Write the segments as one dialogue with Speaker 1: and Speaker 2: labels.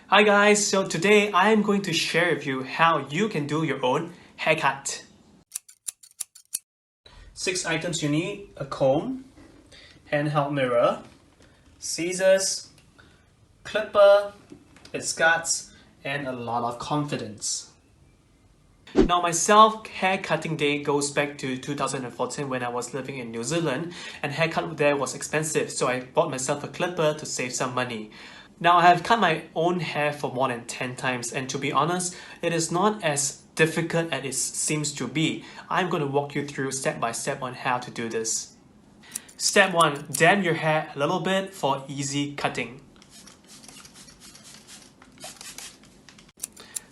Speaker 1: Hi guys, so today I am going to share with you how you can do your own haircut. 6 items you need: a comb, handheld mirror, scissors, clipper, its guts, and a lot of confidence. Now myself, hair cutting day goes back to 2014 when I was living in New Zealand and haircut there was expensive, so I bought myself a clipper to save some money. Now I have cut my own hair for more than 10 times and to be honest, it is not as difficult as it seems to be. I'm going to walk you through step by step on how to do this. Step 1. Damp your hair a little bit for easy cutting.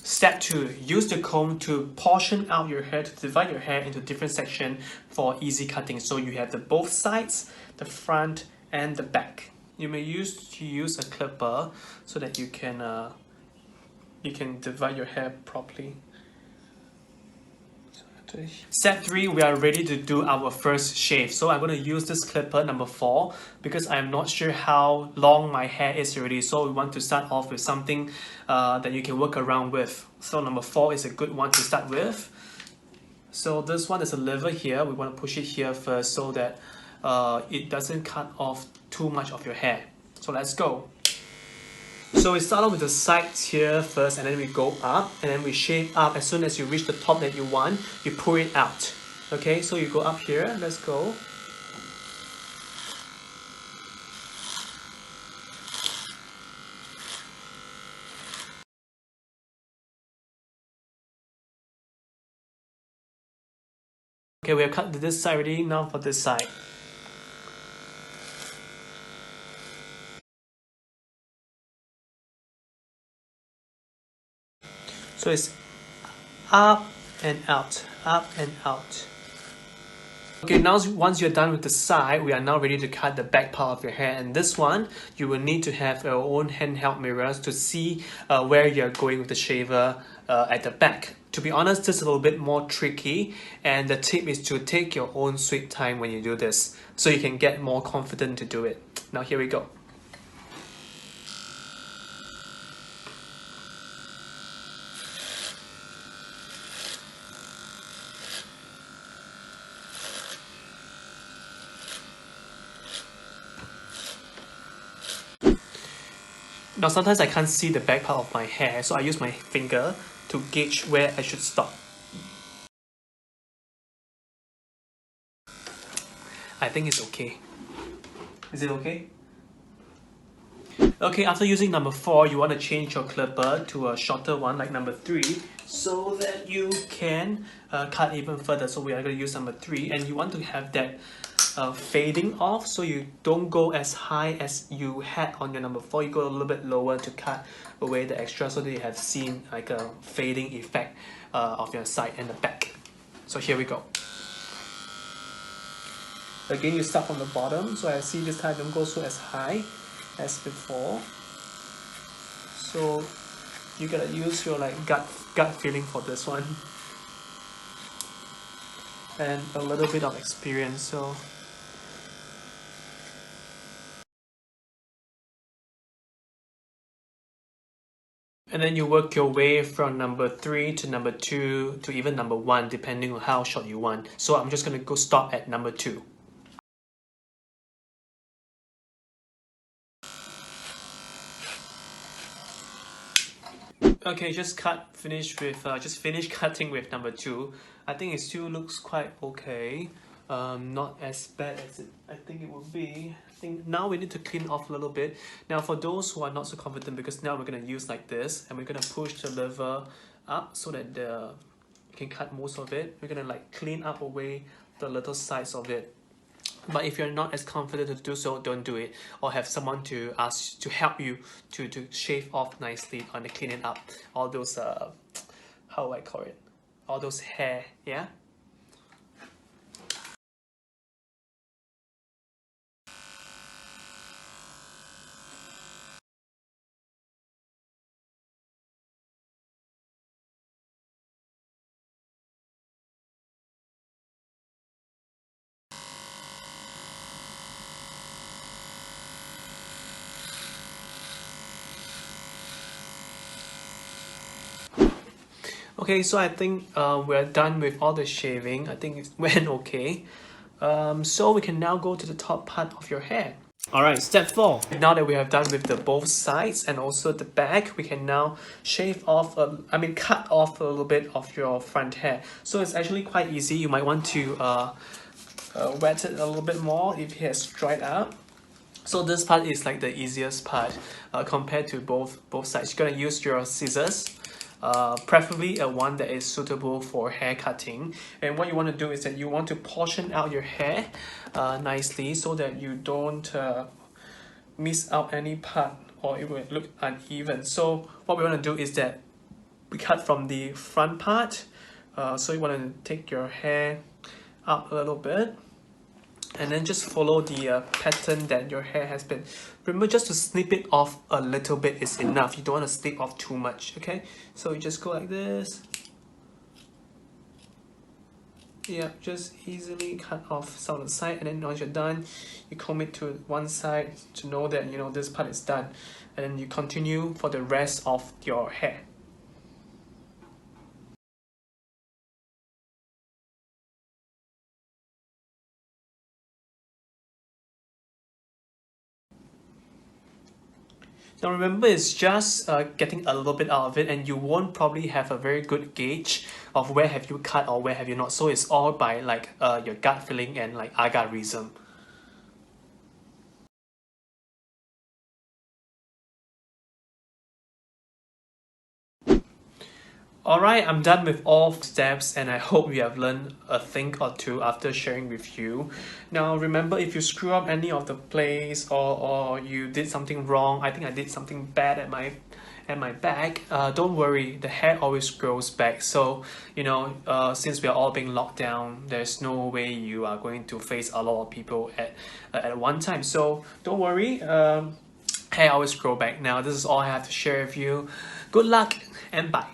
Speaker 1: Step 2. Use the comb to portion out your hair, to divide your hair into different sections for easy cutting. So you have the both sides, the front and the back. You may use a clipper so that you can divide your hair properly. Step 3, we are ready to do our first shave. So I'm going to use this clipper number 4 because I'm not sure how long my hair is already. So we want to start off with something that you can work around with. So number 4 is a good one to start with. So this one is a lever here. We want to push it here first so that it doesn't cut off too much of your hair. So let's go. So we start off with the sides here first and then we go up and then we shave up. As soon as you reach the top that you want, you pull it out. Okay, so you go up here, let's go. Okay, we have cut this side already, now for this side. So it's up and out, up and out. Okay, now once you're done with the side, we are now ready to cut the back part of your hair. And this one, you will need to have your own handheld mirrors to see where you're going with the shaver at the back. To be honest, this is a little bit more tricky, and the tip is to take your own sweet time when you do this, so you can get more confident to do it. Now here we go. Now sometimes I can't see the back part of my hair, so I use my finger to gauge where I should stop. I think it's okay. Is it okay? Okay, after using number 4, you want to change your clipper to a shorter one like number 3 so that you can cut even further. So we are going to use number 3 and you want to have that fading off, so you don't go as high as you had on your number 4. You go a little bit lower to cut away the extra so that you have seen like a fading effect of your side and the back. So here we go. Again, you start from the bottom, so I see this time don't go so as high as before. So you gotta use your like gut feeling for this one and a little bit of experience. So and then you work your way from number 3 to number 2 to even number 1 depending on how short you want. So I'm just gonna go stop at number 2. Okay, just finish cutting with number 2. I think it still looks quite okay. Not as bad as I think it would be. I think now we need to clean off a little bit. Now for those who are not so confident, because now we're gonna use like this and we're gonna push the lever up so that you can cut most of it. We're gonna like clean up away the little sides of it. But if you're not as confident to do so, don't do it, or have someone to ask to help you to shave off nicely and clean it up. All those how do I call it? All those hair, yeah. Okay, so I think we're done with all the shaving. I think it went okay. So we can now go to the top part of your hair. Alright, step 4. Now that we have done with the both sides and also the back, we can now cut off a little bit of your front hair. So it's actually quite easy. You might want to wet it a little bit more if it has dried up. So this part is like the easiest part compared to both sides. You're gonna use your scissors, preferably a one that is suitable for hair cutting. And what you want to do is that you want to portion out your hair nicely so that you don't miss out any part or it will look uneven. So what we want to do is that we cut from the front part. So you want to take your hair up a little bit and then just follow the pattern that your hair has been. Remember, just to snip it off a little bit is enough. You don't want to snip off too much, okay? So you just go like this. Yeah, just easily cut off some of the side, and then once you're done, you comb it to one side to know that this part is done, and then you continue for the rest of your hair. Now remember, it's just getting a little bit out of it, and you won't probably have a very good gauge of where have you cut or where have you not. So it's all by like your gut feeling and like algorithm. Alright, I'm done with all steps and I hope you have learned a thing or two after sharing with you. Now remember, if you screw up any of the place or you did something wrong, I think I did something bad at my back, don't worry, the hair always grows back. So since we are all being locked down, there's no way you are going to face a lot of people at one time. So don't worry, hair always grow back. Now this is all I have to share with you. Good luck and bye.